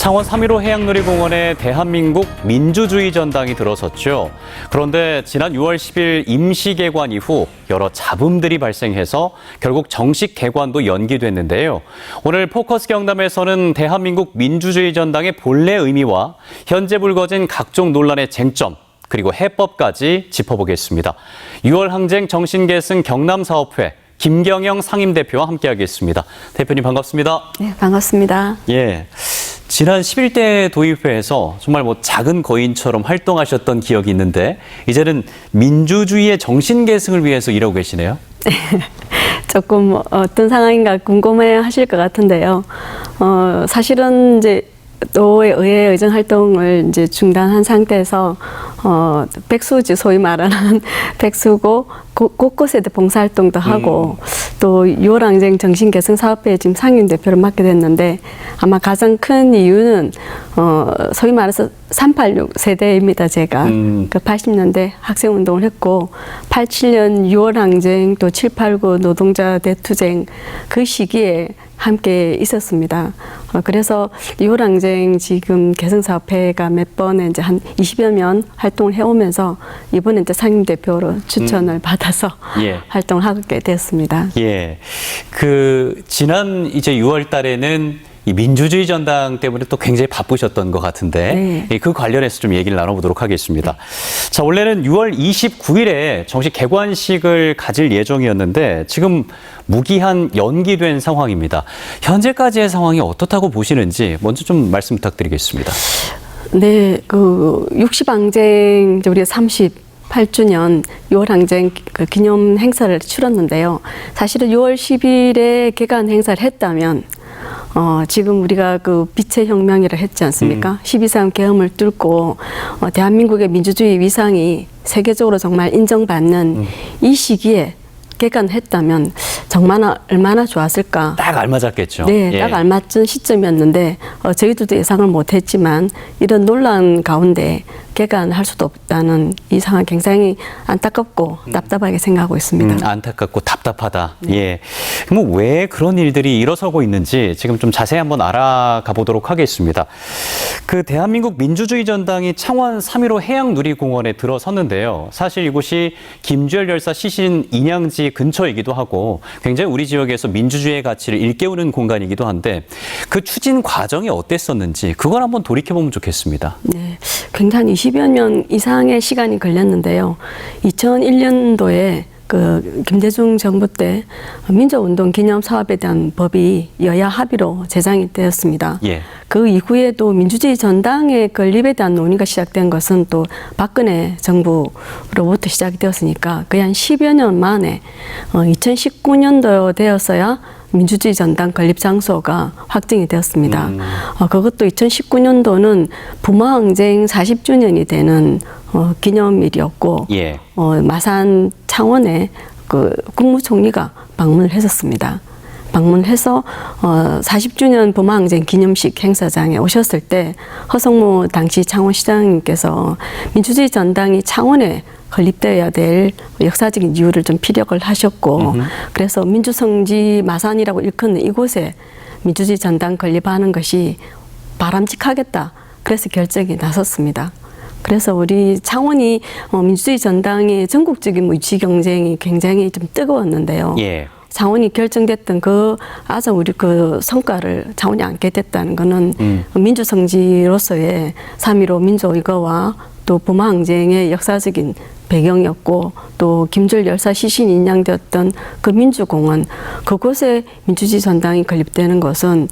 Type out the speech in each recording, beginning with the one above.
창원 3.15 해양놀이공원에 대한민국 민주주의 전당이 들어섰죠. 그런데 지난 6월 10일 임시 개관 이후 여러 잡음들이 발생해서 결국 정식 개관도 연기됐는데요. 오늘 포커스 경담에서는 대한민국 민주주의 전당의 본래 의미와 현재 불거진 각종 논란의 쟁점, 그리고 해법까지 짚어보겠습니다. 6월 항쟁 정신계승 경남사업회 김경영 상임대표와 함께하겠습니다. 대표님 반갑습니다. 네, 반갑습니다. 예, 지난 11대 도의회에서 정말 작은 거인처럼 활동하셨던 기억이 있는데 이제는 민주주의의 정신계승을 위해서 일하고 계시네요. 조금 어떤 상황인가 궁금해 하실 것 같은데요. 사실은 이제 도의 의회 의정 활동을 이제 중단한 상태에서 백수지 소위 말하는 백수고 곳곳에 봉사활동도 하고 또 6월 항쟁 정신계승 사업회에 지금 상임대표를 맡게 됐는데 아마 가장 큰 이유는 소위 말해서 386 세대입니다. 제가 그 80년대 학생운동을 했고 87년 6월 항쟁 또 789 노동자 대투쟁 그 시기에 함께 있었습니다. 그래서 6월 항쟁 지금 계승사업회가 몇 번에 이제 한 20여 년 활동을 해오면서 이번에 이제 상임대표로 추천을 받아서 예. 활동을 하게 됐습니다. 예, 지난 이제 6월 달에는 이 민주주의 전당 때문에 또 굉장히 바쁘셨던 것 같은데 네. 그 관련해서 좀 얘기를 나눠보도록 하겠습니다. 자, 원래는 6월 29일에 정식 개관식을 가질 예정이었는데 지금 무기한 연기된 상황입니다. 현재까지의 상황이 어떻다고 보시는지 먼저 좀 말씀 부탁드리겠습니다. 네, 60항쟁 우리가 38주년 6월 항쟁 그 기념 행사를 치렀는데요. 사실은 6월 10일에 개관 행사를 했다면 지금 우리가 그 빛의 혁명이라 했지 않습니까? 12.3 계엄을 뚫고 대한민국의 민주주의 위상이 세계적으로 정말 인정받는 이 시기에 개관했다면 정말 얼마나 좋았을까. 딱 알맞았겠죠. 네, 예. 딱 알맞은 시점이었는데 저희들도 예상을 못했지만 이런 논란 가운데 개관할 수도 없다는 이 상황 굉장히 안타깝고 답답하게 생각하고 있습니다. 안타깝고 답답하다. 네. 예. 그럼 왜 그런 일들이 일어서고 있는지 지금 좀 자세히 한번 알아가 보도록 하겠습니다. 그 대한민국 민주주의 전당이 창원 3.15 해양누리공원에 들어섰는데요. 사실 이곳이 김주열 열사 시신 인양지 근처이기도 하고 굉장히 우리 지역에서 민주주의의 가치를 일깨우는 공간이기도 한데 그 추진 과정이 어땠었는지 그걸 한번 돌이켜보면 좋겠습니다. 네, 굉장히 20여 년 이상의 시간이 걸렸는데요. 2001년도에 그 김대중 정부 때 민주운동 기념 사업에 대한 법이 여야 합의로 제정이 되었습니다. 예. 그 이후에도 민주주의 전당의 건립에 대한 논의가 시작된 것은 또 박근혜 정부로부터 시작이 되었으니까 거의 한 10여 년 만에 2019년도 되었어야 민주주의 전당 건립 장소가 확정이 되었습니다. 그것도 2019년도는 부마항쟁 40주년이 되는 기념일이었고 예. 마산 창원에 그 국무총리가 방문을 했었습니다. 방문해서 40주년 부마항쟁 기념식 행사장에 오셨을 때 허성무 당시 창원시장님께서 민주주의 전당이 창원에 건립되어야 될 역사적인 이유를 좀 피력을 하셨고 그래서 민주성지 마산이라고 일컫는 이곳에 민주주의 전당 건립하는 것이 바람직하겠다. 그래서 결정이 나섰습니다. 그래서 우리 창원이 민주주의 전당의 전국적인 위치 경쟁이 굉장히 좀 뜨거웠는데요. 예. 창원이 결정됐던 아주 우리 성과를 창원이 안게 됐다는 거는 민주성지로서의 3.15 민주의거와 또 부마항쟁의 역사적인 배경이었고 또 김주열 열사 시신 인양되었던 그 민주공원 그곳에 민주주의 전당이 건립되는 것은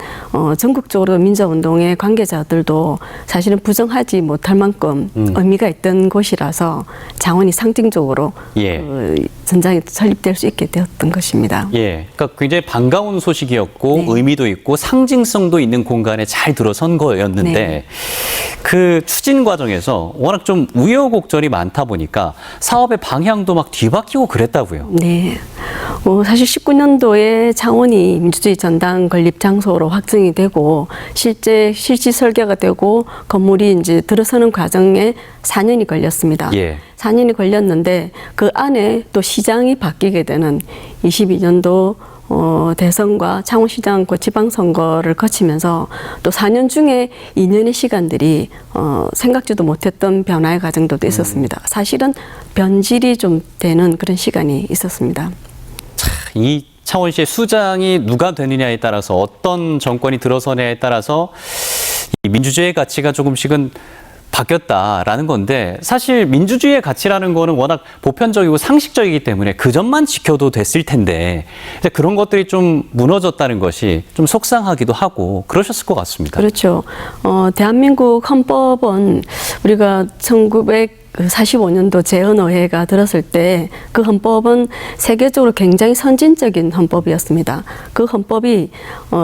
전국적으로 민주운동의 관계자들도 사실은 부정하지 못할 만큼 의미가 있던 곳이라서 창원이 상징적으로 예. 전당이 설립될 수 있게 되었던 것입니다. 예, 그러니까 굉장히 반가운 소식이었고 네. 의미도 있고 상징성도 있는 공간에 잘 들어선 거였는데 네. 그 추진 과정에서 워낙 좀 우여곡절이 많다 보니까 사업의 방향도 막 뒤바뀌고 그랬다고요. 네. 사실 19년도에 창원이 민주주의 전당 건립 장소로 확정이 되고 실제 실지 설계가 되고 건물이 이제 들어서는 과정에 4년이 걸렸습니다. 예. 4년이 걸렸는데 그 안에 또 시장이 바뀌게 되는 22년도 대선과 창원시장 지방선거를 거치면서 또 4년 중에 2년의 시간들이 생각지도 못했던 변화의 과정도 있었습니다. 사실은 변질이 좀 되는 그런 시간이 있었습니다. 이 창원시의 수장이 누가 되느냐에 따라서 어떤 정권이 들어서냐에 따라서 이 민주주의의 가치가 조금씩은 바뀌었다라는 건데 사실 민주주의의 가치라는 거는 워낙 보편적이고 상식적이기 때문에 그 점만 지켜도 됐을 텐데 그런 것들이 좀 무너졌다는 것이 좀 속상하기도 하고 그러셨을 것 같습니다. 그렇죠. 대한민국 헌법은 우리가 1945년도 재헌의회가 들었을 때 그 헌법은 세계적으로 굉장히 선진적인 헌법이었습니다. 그 헌법이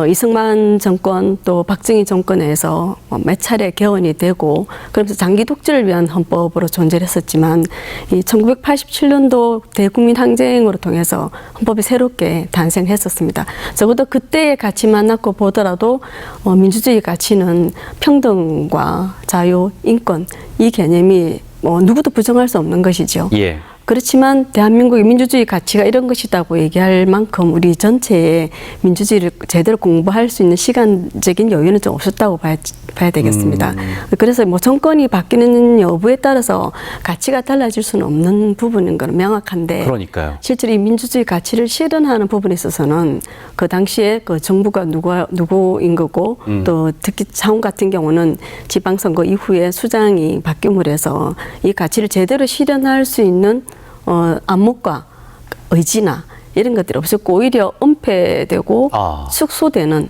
이승만 정권 또 박정희 정권에서 몇 차례 개헌이 되고 그러면서 장기 독재를 위한 헌법으로 존재를 했었지만 이 1987년도 대국민 항쟁으로 통해서 헌법이 새롭게 탄생했었습니다. 적어도 그때의 가치만 놓고 보더라도 민주주의 가치는 평등과 자유, 인권 이 개념이 누구도 부정할 수 없는 것이죠. 예. 그렇지만 대한민국의 민주주의 가치가 이런 것이라고 얘기할 만큼 우리 전체의 민주주의를 제대로 공부할 수 있는 시간적인 여유는 좀 없었다고 봐야 되겠습니다. 그래서 정권이 바뀌는 여부에 따라서 가치가 달라질 수는 없는 부분인 건 명확한데 그러니까요. 실제로 이 민주주의 가치를 실현하는 부분에 있어서는 그 당시에 그 정부가 누구인 거고 또 특히 창원 같은 경우는 지방선거 이후에 수장이 바뀜을 해서 이 가치를 제대로 실현할 수 있는 안목과 의지나 이런 것들이 없었고 오히려 은폐되고 축소되는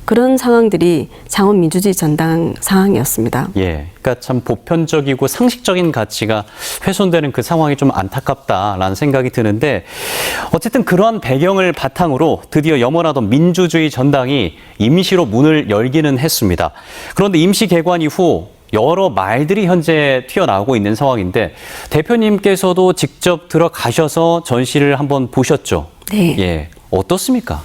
그런 상황들이 창원 민주주의 전당 상황이었습니다. 예, 그러니까 참 보편적이고 상식적인 가치가 훼손되는 그 상황이 좀 안타깝다라는 생각이 드는데 어쨌든 그러한 배경을 바탕으로 드디어 염원하던 민주주의 전당이 임시로 문을 열기는 했습니다. 그런데 임시 개관 이후 여러 말들이 현재 튀어나오고 있는 상황인데 대표님께서도 직접 들어가셔서 전시를 한번 보셨죠? 네. 예, 어떻습니까?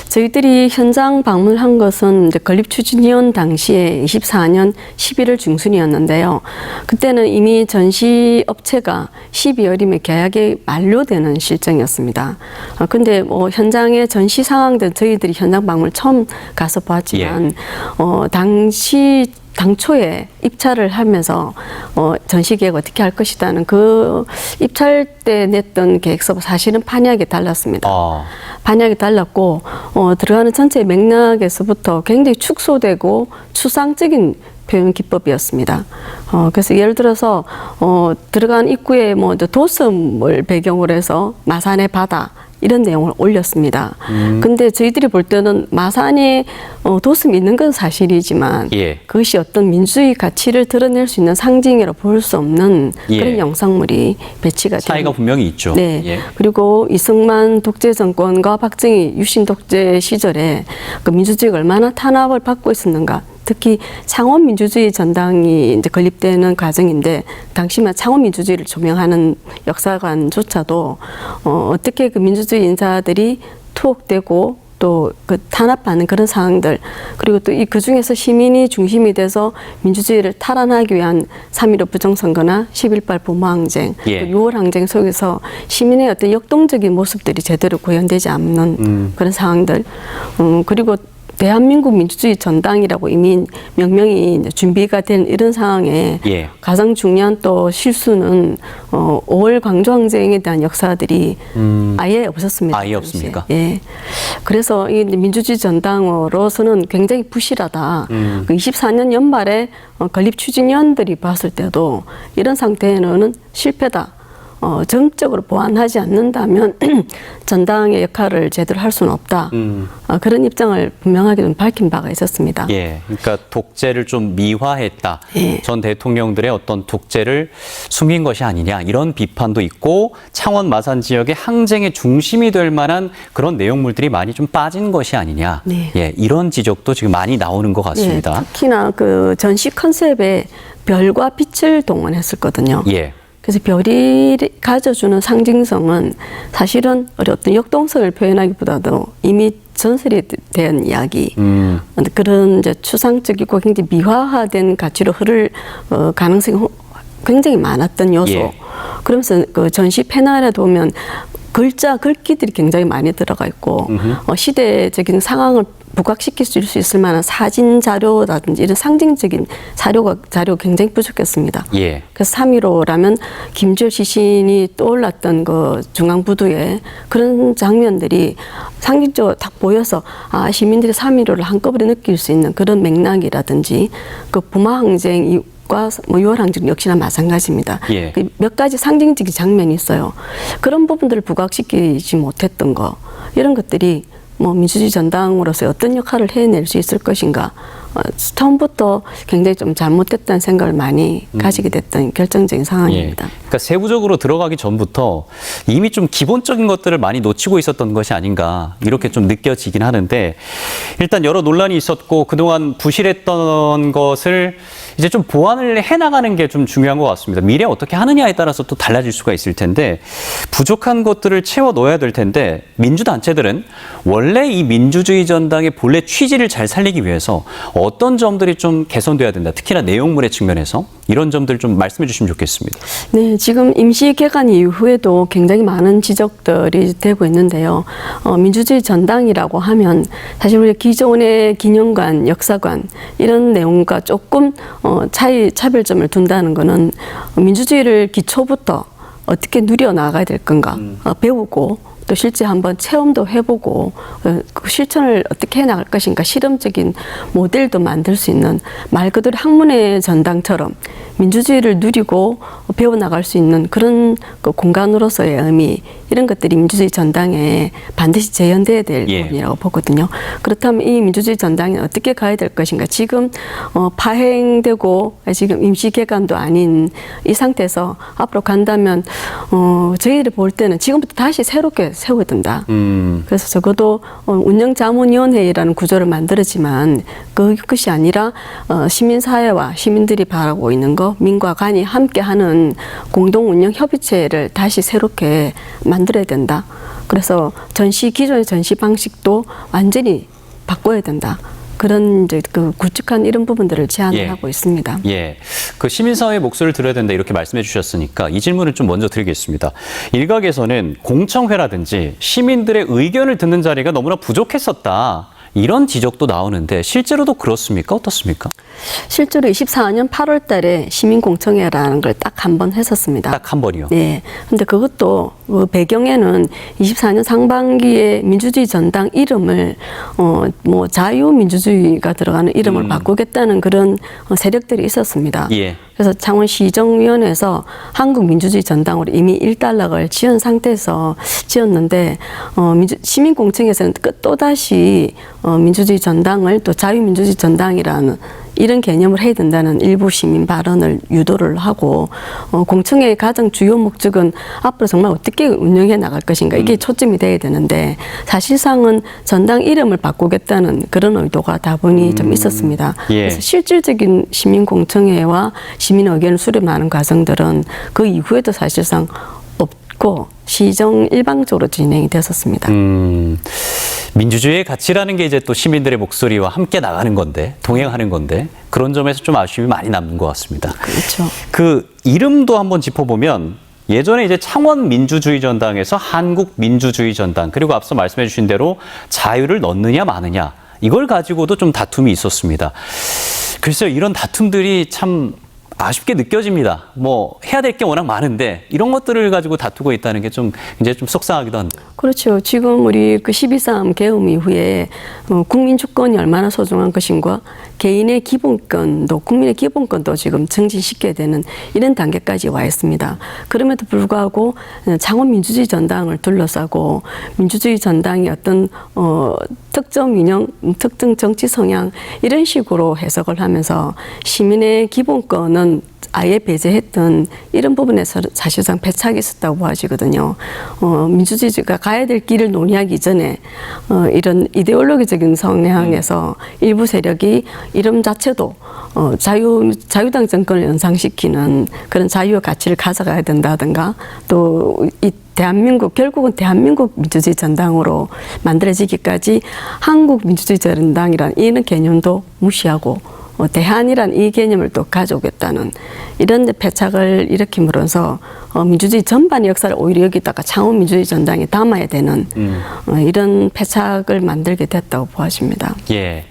저희들이 현장 방문한 것은 이제 건립 추진위원 당시에 24년 11월 중순이었는데요. 그때는 이미 전시 업체가 12월이면 계약이 만료되는 실정이었습니다. 근데 현장의 전시 상황들 저희들이 현장 방문을 처음 가서 봤지만 당초에 입찰을 하면서 전시 계획 어떻게 할 것이다는 그 입찰 때 냈던 계획서와 사실은 판이하게 달랐습니다. 판이하게 달랐고 들어가는 전체 맥락에서부터 굉장히 축소되고 추상적인 표현 기법이었습니다. 그래서 예를 들어서 들어간 입구에 도섬을 배경으로 해서 마산의 바다 이런 내용을 올렸습니다. 근데 저희들이 볼 때는 마산에 도섬이 있는 건 사실이지만 그것이 어떤 민주주의 가치를 드러낼 수 있는 상징이라 볼 수 없는 그런 영상물이 배치가 차이가 분명히 있죠. 네. 그리고 이승만 독재 정권과 박정희 유신 독재 시절에 그 민주주의가 얼마나 탄압을 받고 있었는가. 특히 창원 민주주의 전당이 이제 건립되는 과정인데 당시만 창원 민주주의를 조명하는 역사관조차도 어떻게 그 민주주의 인사들이 투옥되고 또 그 탄압받는 그런 상황들 그리고 또 그 중에서 시민이 중심이 돼서 민주주의를 탈환하기 위한 3.15 부정선거나 11.8 부모항쟁, 6월 항쟁 속에서 시민의 어떤 역동적인 모습들이 제대로 구현되지 않는 그런 상황들 그리고 대한민국 민주주의 전당이라고 이미 명명이 이제 준비가 된 이런 상황에 가장 중요한 또 실수는 5월 광주항쟁에 대한 역사들이 아예 없었습니다. 아예 없습니까? 예. 그래서 이 민주주의 전당으로서는 굉장히 부실하다. 그 24년 연말에 건립 추진위원들이 봤을 때도 이런 상태에는 실패다. 정적으로 보완하지 않는다면 전당의 역할을 제대로 할 수는 없다. 그런 입장을 분명하게 좀 밝힌 바가 있었습니다. 예, 그러니까 독재를 좀 미화했다. 전 대통령들의 어떤 독재를 숨긴 것이 아니냐 이런 비판도 있고 창원 마산 지역의 항쟁의 중심이 될 만한 그런 내용물들이 많이 좀 빠진 것이 아니냐. 예, 이런 지적도 지금 많이 나오는 것 같습니다. 특히나 그 전시 컨셉에 별과 빛을 동원했었거든요. 그래서 별이 가져주는 상징성은 사실은 어떤 역동성을 표현하기보다도 이미 전설에 대한 이야기, 그런 이제 추상적이고 굉장히 미화화된 가치로 흐를 가능성이 굉장히 많았던 요소. 예. 그러면서 그 전시 패널에 보면 글귀들이 굉장히 많이 들어가 있고 시대적인 상황을 부각시킬 수 있을 만한 사진 자료라든지 이런 상징적인 자료가 굉장히 부족했습니다. 예. 그래서 3.15라면 김주열 시신이 떠올랐던 그 중앙부두에 그런 장면들이 상징적으로 딱 보여서 시민들이 3.15를 한꺼번에 느낄 수 있는 그런 맥락이라든지 그 부마항쟁 과 6월 항쟁 역시나 마찬가지입니다. 예. 몇 가지 상징적인 장면이 있어요. 그런 부분들을 부각시키지 못했던 거, 이런 것들이 민주주의 전당으로서 어떤 역할을 해낼 수 있을 것인가. 처음부터 굉장히 좀 잘못됐다는 생각을 많이 가지게 됐던 결정적인 상황입니다. 예. 그러니까 세부적으로 들어가기 전부터 이미 좀 기본적인 것들을 많이 놓치고 있었던 것이 아닌가 이렇게 좀 느껴지긴 하는데, 일단 여러 논란이 있었고 그동안 부실했던 것을 이제 좀 보완을 해나가는 게 좀 중요한 것 같습니다. 미래 어떻게 하느냐에 따라서 또 달라질 수가 있을 텐데, 부족한 것들을 채워 넣어야 될 텐데, 민주단체들은 원래 이 민주주의 전당의 본래 취지를 잘 살리기 위해서 어떤 점들이 좀 개선돼야 된다. 특히나 내용물의 측면에서 이런 점들 좀 말씀해 주시면 좋겠습니다. 네, 지금 임시 개관 이후에도 굉장히 많은 지적들이 되고 있는데요. 민주주의 전당이라고 하면 사실 우리 기존의 기념관, 역사관 이런 내용과 조금 차별점을 둔다는 거는 민주주의를 기초부터 어떻게 누려 나가야 될 건가 배우고 또 실제 한번 체험도 해보고 그 실천을 어떻게 해나갈 것인가 실험적인 모델도 만들 수 있는 말 그대로 학문의 전당처럼 민주주의를 누리고 배워나갈 수 있는 그런 그 공간으로서의 의미, 이런 것들이 민주주의 전당에 반드시 재현돼야 될 부분이라고 보거든요. 그렇다면 이 민주주의 전당에 어떻게 가야 될 것인가. 지금 파행되고 지금 임시 개관도 아닌 이 상태에서 앞으로 간다면 저희들이 볼 때는 지금부터 다시 새롭게 세워야 된다. 그래서 적어도 운영자문위원회라는 구조를 만들었지만 그것이 아니라 시민사회와 시민들이 바라고 있는 거, 민과 관이 함께하는 공동운영협의체를 다시 새롭게 만들어야 된다. 그래서 기존의 전시 방식도 완전히 바꿔야 된다. 그런 이제 그 구축한 이런 부분들을 제안을 하고 있습니다. 예, 그 시민사회의 목소리를 들어야 된다 이렇게 말씀해 주셨으니까 이 질문을 좀 먼저 드리겠습니다. 일각에서는 공청회라든지 시민들의 의견을 듣는 자리가 너무나 부족했었다. 이런 지적도 나오는데 실제로도 그렇습니까? 어떻습니까? 실제로 24년 8월 달에 시민공청회라는 걸 딱 한 번 했었습니다. 딱 한 번이요? 네. 근데 그것도 그 배경에는 24년 상반기에 민주주의 전당 이름을 자유민주주의가 들어가는 이름을 바꾸겠다는 그런 세력들이 있었습니다. 예. 그래서 창원시정위원회에서 한국민주주의 전당으로 이미 일단락을 지은 상태에서 지었는데 시민공청회에서는 또다시 민주주의 전당을 또 자유민주주의 전당이라는 이런 개념을 해야 된다는 일부 시민 발언을 유도를 하고 공청회의 가장 주요 목적은 앞으로 정말 어떻게 운영해 나갈 것인가, 이게 초점이 돼야 되는데 사실상은 전당 이름을 바꾸겠다는 그런 의도가 다분히 좀 있었습니다. 예. 그래서 실질적인 시민 공청회와 시민 의견을 수렴하는 과정들은 그 이후에도 사실상 없고 시정 일방적으로 진행이 됐었습니다. 민주주의의 가치라는 게 이제 또 시민들의 목소리와 함께 나가는 건데, 동행하는 건데, 그런 점에서 좀 아쉬움이 많이 남는 것 같습니다. 그렇죠. 그 이름도 한번 짚어보면 예전에 이제 창원 민주주의 전당에서 한국 민주주의 전당, 그리고 앞서 말씀해 주신 대로 자유를 넣느냐 마느냐, 이걸 가지고도 좀 다툼이 있었습니다. 글쎄요, 이런 다툼들이 참 아쉽게 느껴집니다. 해야 될 게 워낙 많은데 이런 것들을 가지고 다투고 있다는 게 좀 굉장히 좀 속상하기도 한데. 그렇죠. 지금 우리 그 12.3 계엄 이후에 국민 주권이 얼마나 소중한 것인가, 개인의 기본권도, 국민의 기본권도 지금 증진시켜야 되는 이런 단계까지 와 있습니다. 그럼에도 불구하고 창원 민주주의 전당을 둘러싸고 민주주의 전당이 어떤 특정 이념, 특정 정치 성향 이런 식으로 해석을 하면서 시민의 기본권은 아예 배제했던 이런 부분에서 사실상 패착이 있었다고 보아지거든요. 민주주의가 가야 될 길을 논의하기 전에 이런 이데올로기적인 성향에서 일부 세력이 이름 자체도 자유당 정권을 연상시키는 그런 자유의 가치를 가져가야 된다든가 또 이 대한민국 결국은 대한민국 민주주의 전당으로 만들어지기까지 한국 민주주의 전당이라는 이런 개념도 무시하고 대한이란 이 개념을 또 가져오겠다는 이런 패착을 일으킴으로써 민주주의 전반의 역사를 오히려 여기다가 창원 민주주의 전당에 담아야 되는 이런 패착을 만들게 됐다고 보아집니다. 예.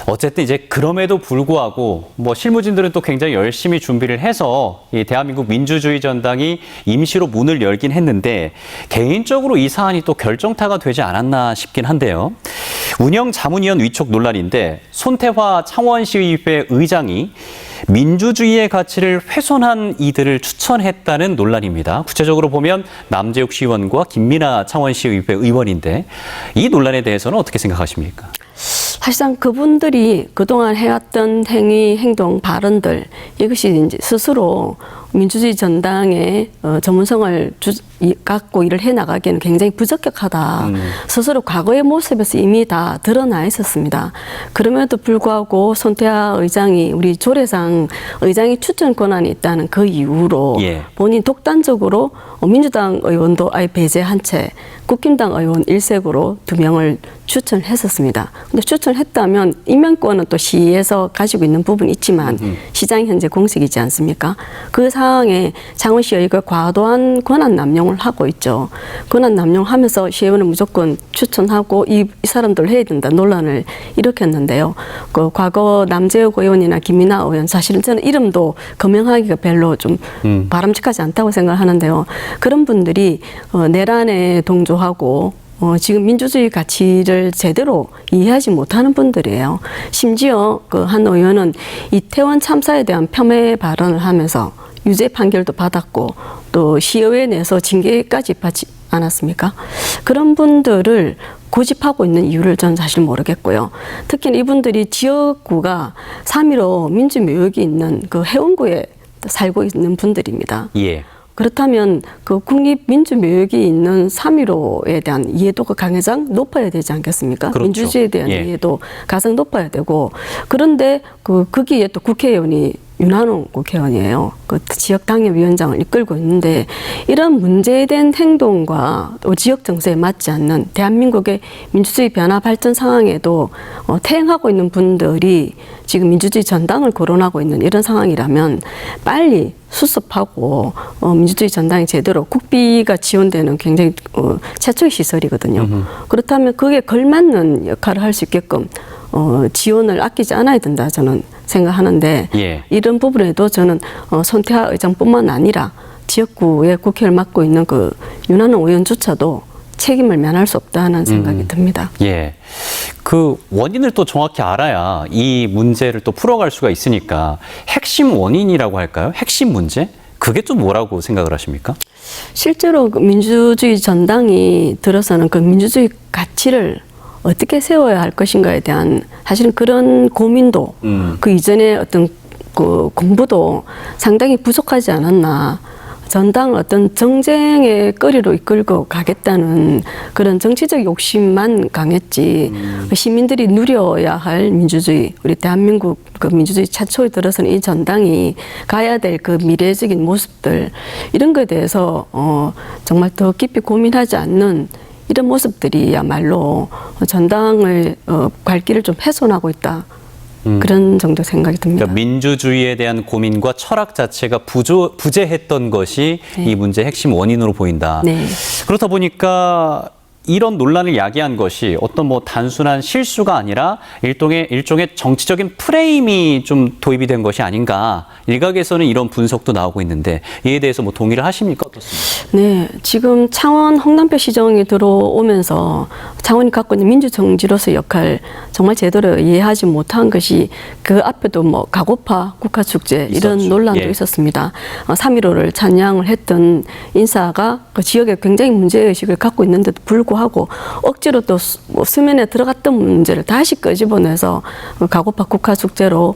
어쨌든 이제 그럼에도 불구하고 뭐 실무진들은 또 굉장히 열심히 준비를 해서 이 대한민국 민주주의 전당이 임시로 문을 열긴 했는데 개인적으로 이 사안이 또 결정타가 되지 않았나 싶긴 한데요. 운영 자문위원 위촉 논란인데 손태화 창원시의회 의장이 민주주의의 가치를 훼손한 이들을 추천했다는 논란입니다. 구체적으로 보면 남재욱 시의원과 김민아 창원시의회 의원인데 이 논란에 대해서는 어떻게 생각하십니까? 사실상 그분들이 그동안 해왔던 행위, 행동, 발언들 이것이 이제 스스로 민주주의 전당의 전문성을 갖고 일을 해나가기에는 굉장히 부적격하다. 스스로 과거의 모습에서 이미 다 드러나 있었습니다. 그럼에도 불구하고 손태하 의장이 우리 조례상 의장이 추천 권한이 있다는 그 이유로 본인 독단적으로 민주당 의원도 아예 배제한 채 국힘당 의원 일색으로 2명을 추천했었습니다. 근데 추천했다면 임명권은 또 시에서 가지고 있는 부분이 있지만 시장이 현재 공식이지 않습니까? 그 상황에 창원시의회가 과도한 권한 남용을 하고 있죠. 권한 남용하면서 시의원을 무조건 추천하고 이 사람들 해야 된다 논란을 일으켰는데요. 그 과거 남재욱 의원이나 김민아 의원 사실은 저는 이름도 거명하기가 별로 좀 바람직하지 않다고 생각하는데요. 그런 분들이 내란에 동조하고 지금 민주주의 가치를 제대로 이해하지 못하는 분들이에요. 심지어 그 한 의원은 이태원 참사에 대한 폄훼 발언을 하면서 유죄 판결도 받았고 또 시의회 내에서 징계까지 받지 않았습니까? 그런 분들을 고집하고 있는 이유를 저는 사실 모르겠고요. 특히 이분들이 지역구가 3.15 민주묘역이 있는 그 해운구에 살고 있는 분들입니다. 예. 그렇다면 그 국립민주묘역이 있는 3.15에 대한 이해도가 가장 높아야 되지 않겠습니까? 그렇죠. 민주주의에 대한 이해도 가장 높아야 되고 그런데 거기에 또 국회의원이 윤한홍 국회의원이에요. 그 지역 당협위원장을 이끌고 있는데 이런 문제된 행동과 또 지역 정세에 맞지 않는 대한민국의 민주주의 변화 발전 상황에도 태행하고 있는 분들이 지금 민주주의 전당을 거론하고 있는 이런 상황이라면 빨리 수습하고 민주주의 전당이 제대로 국비가 지원되는 굉장히 최초의 시설이거든요. 그렇다면 그게 걸맞는 역할을 할 수 있게끔 지원을 아끼지 않아야 된다 저는 생각하는데 이런 부분에도 저는 손태하 의장뿐만 아니라 지역구의 국회를 맡고 있는 그 윤한홍 의원조차도 책임을 면할 수 없다는 생각이 듭니다. 예. 그 원인을 또 정확히 알아야 이 문제를 또 풀어갈 수가 있으니까 핵심 원인이라고 할까요? 핵심 문제? 그게 좀 뭐라고 생각을 하십니까? 실제로 그 민주주의 전당이 들어서는 그 민주주의 가치를 어떻게 세워야 할 것인가에 대한 사실은 그런 고민도 그 이전에 어떤 그 공부도 상당히 부족하지 않았나. 전당을 어떤 정쟁의 거리로 이끌고 가겠다는 그런 정치적 욕심만 강했지 시민들이 누려야 할 민주주의, 우리 대한민국 그 민주주의 최초에 들어서는 이 전당이 가야 될 그 미래적인 모습들 이런 거에 대해서 정말 더 깊이 고민하지 않는 이런 모습들이야말로 전당을 갈 길을 좀 훼손하고 있다. 그런 정도 생각이 듭니다. 그러니까 민주주의에 대한 고민과 철학 자체가 부재했던 것이 이 문제의 핵심 원인으로 보인다. 그렇다 보니까 이런 논란을 야기한 것이 어떤 뭐 단순한 실수가 아니라 일종의 정치적인 프레임이 좀 도입이 된 것이 아닌가. 일각에서는 이런 분석도 나오고 있는데 이에 대해서 뭐 동의를 하십니까? 어떻습니까? 네, 지금 창원 홍남표 시정이 들어오면서 창원이 갖고 있는 민주정치로서의 역할 정말 제대로 이해하지 못한 것이 그 앞에도 뭐 가고파 국가축제 이런 있었죠. 논란도 있었습니다. 3.15를 찬양을 했던 인사가 그 지역에 굉장히 문제의식을 갖고 있는데도 불구하고 불구하고 억지로 또 수면에 들어갔던 문제를 다시 끄집어내서 가고파 국가 숙제로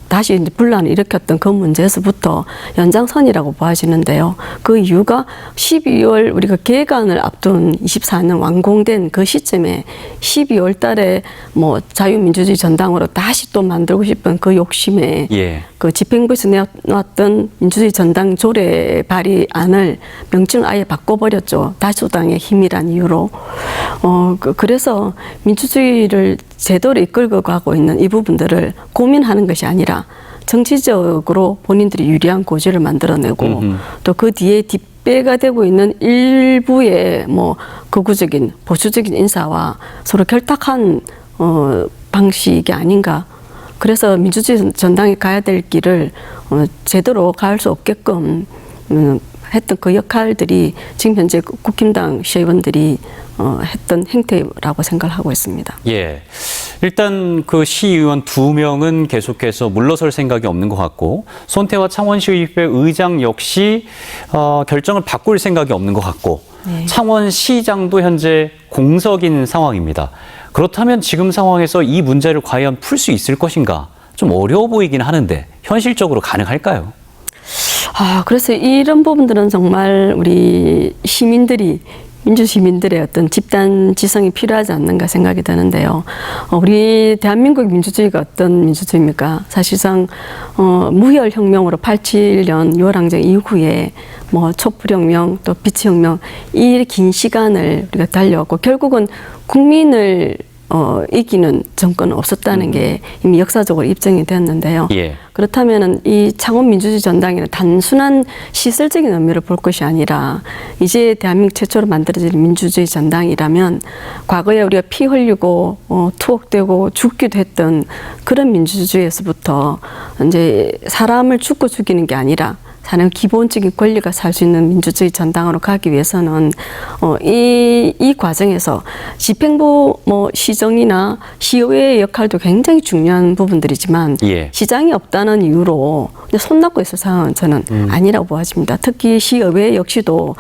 다시 이제 분란을 일으켰던 그 문제에서부터 연장선이라고 보아지는데요. 그 이유가 12월 우리가 개관을 앞둔 24년 완공된 그 시점에 12월 달에 뭐 자유민주주의 전당으로 다시 또 만들고 싶은 그 욕심에 예. 그 집행부에서 내놨던 민주주의 전당 조례 발의안을 명칭을 아예 바꿔버렸죠. 다수당의 힘이란 이유로. 그래서 민주주의를 제대로 이끌고 가고 있는 이 부분들을 고민하는 것이 아니라 정치적으로 본인들이 유리한 고지를 만들어내고 또 그 뒤에 뒷배가 되고 있는 일부의 뭐 극우적인 보수적인 인사와 서로 결탁한 방식이 아닌가. 그래서 민주주의 전당이 가야 될 길을 제대로 갈 수 없게끔 했던 그 역할들이 지금 현재 국힘당 시의원들이 했던 행태라고 생각을 하고 있습니다. 예. 일단 그 시의원 2명은 계속해서 물러설 생각이 없는 것 같고 손태화 창원시의회 의장 역시 결정을 바꿀 생각이 없는 것 같고 네. 창원시장도 현재 공석인 상황입니다. 그렇다면 지금 상황에서 이 문제를 과연 풀 수 있을 것인가? 좀 어려워 보이긴 하는데 현실적으로 가능할까요? 그래서 이런 부분들은 정말 우리 시민들이 민주시민들의 어떤 집단 지성이 필요하지 않는가 생각이 드는데요. 우리 대한민국 민주주의가 어떤 민주주의입니까? 사실상 무혈혁명으로 87년 6월 항쟁 이후에 뭐 촛불혁명 또 빛혁명 이 긴 시간을 우리가 달려왔고 결국은 국민을 이기는 정권은 없었다는 게 이미 역사적으로 입증이 되었는데요. 예. 그렇다면 이 창원민주주의 전당에는 단순한 시설적인 의미를 볼 것이 아니라 이제 대한민국 최초로 만들어진 민주주의 전당이라면 과거에 우리가 피 흘리고 투옥되고 죽기도 했던 그런 민주주의에서부터 이제 사람을 죽고 죽이는 게 아니라 사람 기본적인 권리가 살 수 있는 민주주의 전당으로 가기 위해서는 이 과정에서 집행부 뭐 시정이나 시의회의 역할도 굉장히 중요한 부분들이지만 예. 시장이 없다는 이유로 손 놨고 있을 상황은 저는 아니라고 보아집니다. 특히 시의회 역시도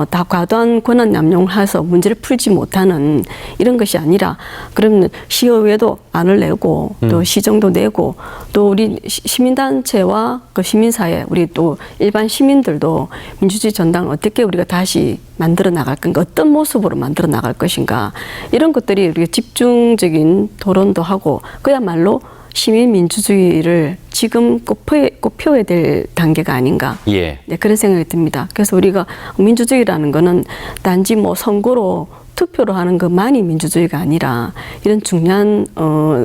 다 과도한 권한 남용을 해서 문제를 풀지 못하는 이런 것이 아니라 그러면 시의회도 안을 내고 또 시정도 내고 또 우리 시민단체와 그 시민사회 우리 또 일반 시민들도 민주주의 전당을 어떻게 우리가 다시 만들어 나갈 건가, 어떤 모습으로 만들어 나갈 것인가 이런 것들이 우리가 집중적인 토론도 하고 그야말로 시민 민주주의를 지금 꼭 펴야 될 단계가 아닌가. 예. 네, 그런 생각이 듭니다. 그래서 우리가 민주주의라는 거는 단지 뭐 선거로 투표로 하는 것만이 민주주의가 아니라 이런 중요한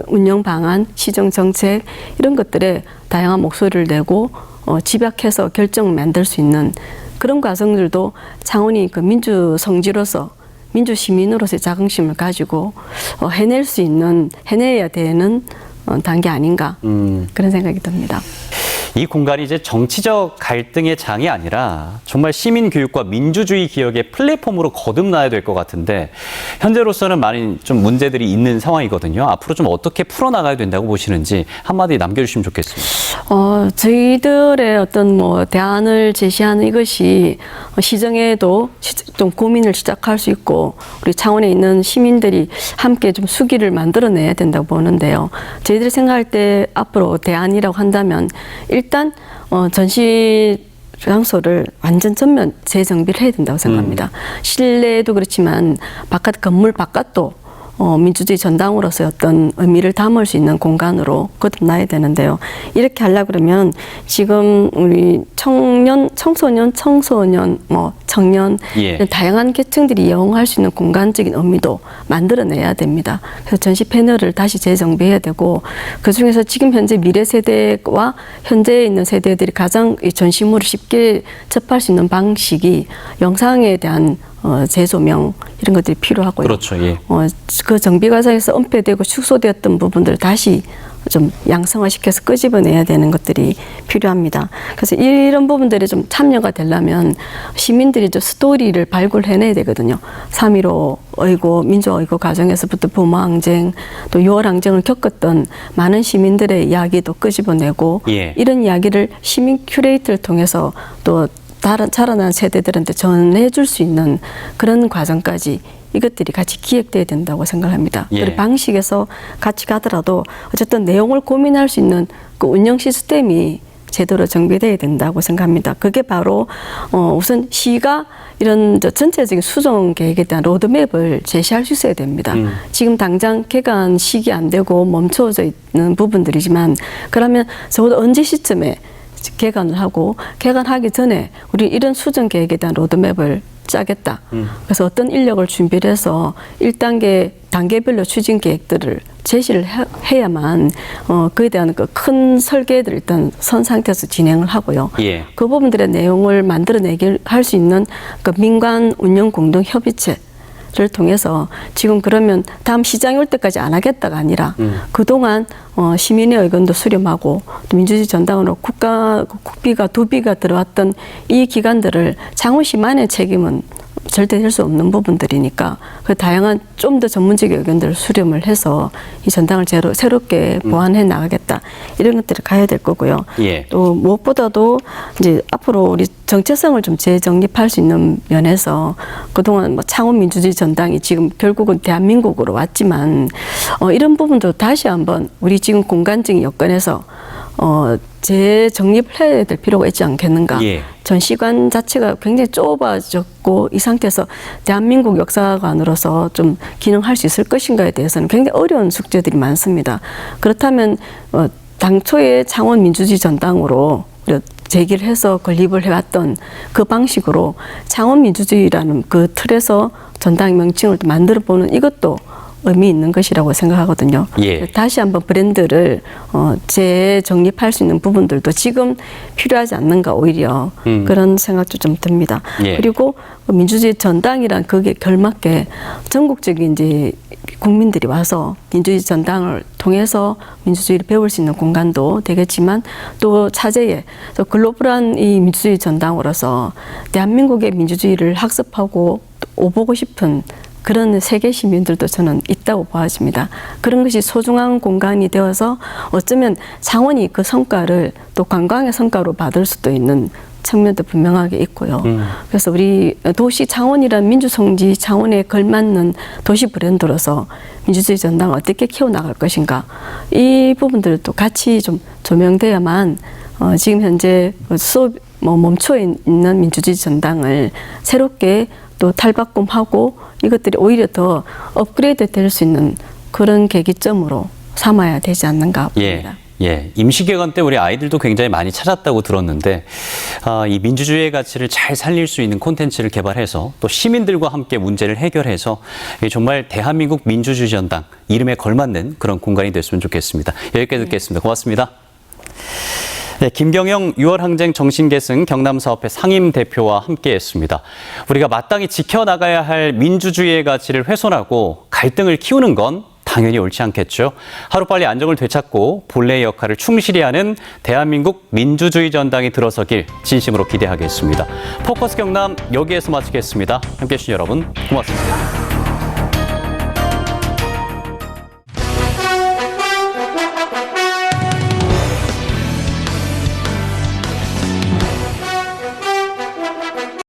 운영 방안, 시정 정책 이런 것들에 다양한 목소리를 내고 집약해서 결정을 만들 수 있는 그런 과정들도 창원이 그 민주 성지로서 민주 시민으로서의 자긍심을 가지고 해내야 되는 단계 아닌가 그런 생각이 듭니다. 이 공간이 이제 정치적 갈등의 장이 아니라 정말 시민 교육과 민주주의 기억의 플랫폼으로 거듭나야 될 것 같은데 현재로서는 많이 좀 문제들이 있는 상황이거든요. 앞으로 좀 어떻게 풀어나가야 된다고 보시는지 한마디 남겨주시면 좋겠습니다. 저희들의 어떤 뭐 대안을 제시하는 이것이 시정에도 좀 고민을 시작할 수 있고 우리 창원에 있는 시민들이 함께 좀 수기를 만들어내야 된다고 보는데요. 저희들이 생각할 때 앞으로 대안이라고 한다면 일단 전시 장소를 완전 전면 재정비를 해야 된다고 생각합니다. 실내도 그렇지만 바깥 건물 바깥도 민주주의 전당으로서의 어떤 의미를 담을 수 있는 공간으로 거듭나야 되는데요. 이렇게 하려고 그러면 지금 우리 청소년, 뭐 청년 예. 이런 다양한 계층들이 이용할 수 있는 공간적인 의미도 만들어내야 됩니다. 그래서 전시 패널을 다시 재정비해야 되고 그중에서 지금 현재 미래 세대와 현재에 있는 세대들이 가장 이 전시물을 쉽게 접할 수 있는 방식이 영상에 대한 재조명 이런 것들이 필요하고요. 그렇죠. 예. 그 정비 과정에서 은폐되고 축소되었던 부분들을 다시 좀 양성화시켜서 끄집어내야 되는 것들이 필요합니다. 그래서 이런 부분들이 좀 참여가 되려면 시민들이 좀 스토리를 발굴해내야 되거든요. 3.15 의고 민주화 의고 과정에서부터 부모항쟁 또 6월 항쟁을 겪었던 많은 시민들의 이야기도 끄집어내고 예. 이런 이야기를 시민 큐레이터를 통해서 또 자라난 세대들한테 전해줄 수 있는 그런 과정까지 이것들이 같이 기획돼야 된다고 생각합니다. 예. 그리고 방식에서 같이 가더라도 어쨌든 내용을 고민할 수 있는 그 운영 시스템이 제대로 정비돼야 된다고 생각합니다. 그게 바로 우선 시가 이런 전체적인 수정 계획에 대한 로드맵을 제시할 수 있어야 됩니다. 지금 당장 개관 시기 안 되고 멈춰져 있는 부분들이지만 그러면 적어도 언제 시점에 개관을 하고 개관하기 전에 우리 이런 수정 계획에 대한 로드맵을 짜겠다. 그래서 어떤 인력을 준비를 해서 1단계 단계별로 추진 계획들을 제시를 해야만 그에 대한 그 큰 설계를 일단 선 상태에서 진행을 하고요. 예. 그 부분들의 내용을 만들어내게 할 수 있는 그 민관 운영 공동 협의체를 통해서 지금 그러면 다음 시장이 올 때까지 안 하겠다가 아니라 그동안 시민의 의견도 수렴하고 또 민주주의 전당으로 국비가 두비가 들어왔던 이 기관들을 장훈시만의 책임은 절대 될 수 없는 부분들이니까 그 다양한 좀 더 전문적인 의견들을 수렴을 해서 이 전당을 새롭게 보완해 나가겠다 이런 것들을 가야 될 거고요. 예. 또 무엇보다도 이제 앞으로 우리 정체성을 좀 재정립할 수 있는 면에서 그동안 뭐 창원 민주주의 전당이 지금 결국은 대한민국으로 왔지만 이런 부분도 다시 한번 우리 지금 공간적인 여건에서 재정립을 해야 될 필요가 있지 않겠는가. 예. 전시관 자체가 굉장히 좁아졌고 이 상태에서 대한민국 역사관으로서 좀 기능할 수 있을 것인가에 대해서는 굉장히 어려운 숙제들이 많습니다. 그렇다면 당초에 창원 민주주의 전당으로 제기를 해서 건립을 해왔던 그 방식으로 창원 민주주의라는 그 틀에서 전당의 명칭을 만들어 보는 이것도 의미 있는 것이라고 생각하거든요. 예. 다시 한번 브랜드를 재정립할 수 있는 부분들도 지금 필요하지 않는가 오히려 그런 생각도 좀 듭니다. 예. 그리고 민주주의 전당이란 그게 결맞게 전국적인 이제 국민들이 와서 민주주의 전당을 통해서 민주주의를 배울 수 있는 공간도 되겠지만 또 차제에 또 글로벌한 이 민주주의 전당으로서 대한민국의 민주주의를 학습하고 오보고 싶은 그런 세계 시민들도 저는 있다고 보아집니다. 그런 것이 소중한 공간이 되어서 어쩌면 창원이 그 성과를 또 관광의 성과로 받을 수도 있는 측면도 분명하게 있고요. 그래서 우리 도시 창원이란 민주성지 창원에 걸맞는 도시 브랜드로서 민주주의 전당을 어떻게 키워나갈 것인가 이 부분들도 같이 좀 조명돼야만 지금 현재 멈춰 있는 민주주의 전당을 새롭게 또 탈바꿈하고 이것들이 오히려 더 업그레이드 될 수 있는 그런 계기점으로 삼아야 되지 않는가 봅니다. 예, 임시개관 때 우리 아이들도 굉장히 많이 찾았다고 들었는데 이 민주주의의 가치를 잘 살릴 수 있는 콘텐츠를 개발해서 또 시민들과 함께 문제를 해결해서 정말 대한민국 민주주의 전당 이름에 걸맞는 그런 공간이 됐으면 좋겠습니다. 여기까지 듣겠습니다. 고맙습니다. 네, 김경영 6월 항쟁 정신계승 경남사업회 상임대표와 함께했습니다. 우리가 마땅히 지켜나가야 할 민주주의의 가치를 훼손하고 갈등을 키우는 건 당연히 옳지 않겠죠. 하루빨리 안정을 되찾고 본래의 역할을 충실히 하는 대한민국 민주주의 전당이 들어서길 진심으로 기대하겠습니다. 포커스 경남 여기에서 마치겠습니다. 함께해 주신 여러분 고맙습니다.